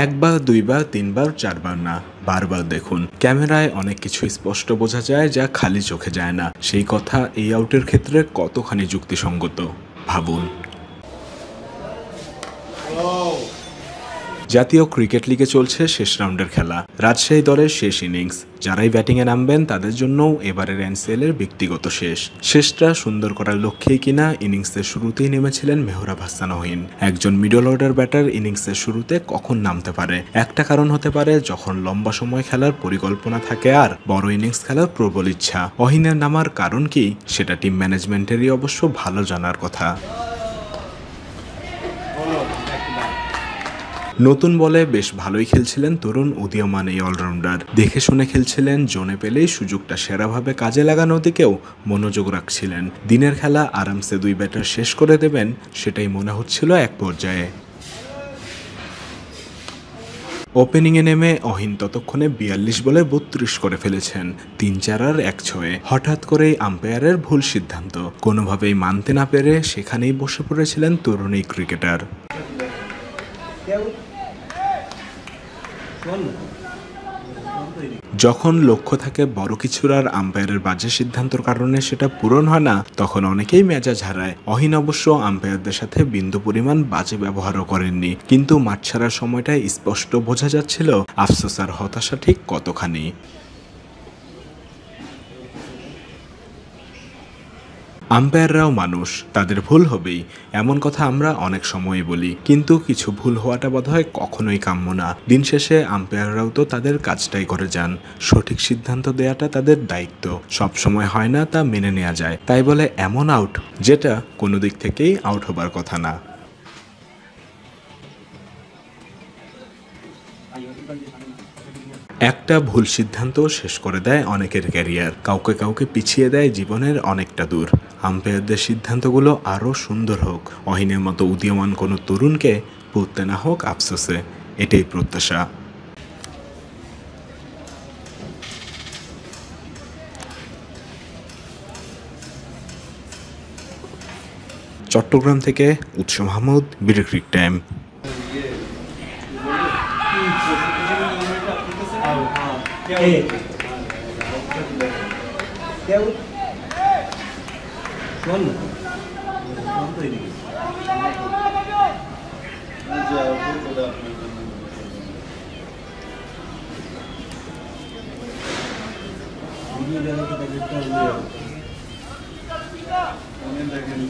একবার, দুইবার, তিনবার, চারবার না, বারবার দেখুন। ক্যামেরায় অনেক কিছু স্পষ্ট বোঝা যায় যা খালি চোখে যায় না। সেই কথা এই আউটের ক্ষেত্রে কতখানি যুক্তিসঙ্গত ভাবুন। জাতীয় ক্রিকেট লিগে চলছে শেষ রাউন্ডের খেলা। রাজশাহী দলের শেষ ইনিংস। যারাই ব্যাটিংয়ে নামবেন তাদের জন্যও এবারের এনসিএলের ব্যক্তিগত শেষটা সুন্দর করার লক্ষ্যেই কিনা ইনিংসের শুরুতেই নেমেছিলেন মেহরাব হাসান অহিন। একজন মিডল অর্ডার ব্যাটার ইনিংসের শুরুতে কখন নামতে পারে? একটা কারণ হতে পারে যখন লম্বা সময় খেলার পরিকল্পনা থাকে আর বড় ইনিংস খেলার প্রবল ইচ্ছা। অহিনের নামার কারণ কি সেটা টিম ম্যানেজমেন্টেরই অবশ্য ভালো জানার কথা। নতুন বলে বেশ ভালোই খেলছিলেন তরুণ উদীয়মান এই অলরাউন্ডার। দেখে শুনে খেলছিলেন, জোনে পেলেই সুযোগটা সেরাভাবে কাজে লাগানোর দিকেও মনোযোগ রাখছিলেন। দিনের খেলা আরামসে 2 ব্যাটার শেষ করে দেবেন সেটাই মনে হচ্ছিল এক পর্যায়ে। ওপেনিংয়ে নেমে অহিন ততক্ষণে 42 বলে 32 করে ফেলেছেন, 3-4 আর 1-6। হঠাৎ করেই আম্পায়ারের ভুল সিদ্ধান্ত কোনোভাবেই মানতে না পেরে সেখানেই বসে পড়েছিলেন তরুণ এই ক্রিকেটার। যখন লক্ষ্য থাকে বড় কিছুর আর আম্পায়ারের বাজে সিদ্ধান্তর কারণে সেটা পূরণ হয় না, তখন অনেকেই মেজাজ হারায়। অহিন অবশ্য আম্পায়ারদের সাথে বিন্দু পরিমাণ বাজে ব্যবহারও করেননি, কিন্তু মাঠ ছাড়ার সময়টায় স্পষ্ট বোঝা যাচ্ছিল আফসোস আর হতাশা ঠিক কতখানি। আম্পায়াররাও মানুষ, তাদের ভুল হবেই, এমন কথা আমরা অনেক সময়ই বলি, কিন্তু কিছু ভুল হওয়াটা বোধহয় কখনোই কাম্য না। দিন শেষে আম্পায়াররাও তো তাদের কাজটাই করে যান, সঠিক সিদ্ধান্ত দেওয়াটা তাদের দায়িত্ব। সব সময় হয় না তা মেনে নেওয়া যায়, তাই বলে এমন আউট যেটা কোনো দিক থেকেই আউট হবার কথা না। একটা ভুল সিদ্ধান্ত শেষ করে দেয় অনেকের ক্যারিয়ার, কাউকে কাউকে পিছিয়ে দেয় জীবনের অনেকটা দূর। আম্পায়ারদের সিদ্ধান্তগুলো আরও সুন্দর হোক, অহিনের মতো উদীয়মান কোনো তরুণকে পড়তে না হোক আফসোসে, এটাই প্রত্যাশা। চট্টগ্রাম থেকে উৎস মাহমুদ, বিডি ক্রিক টাইম। দেখেন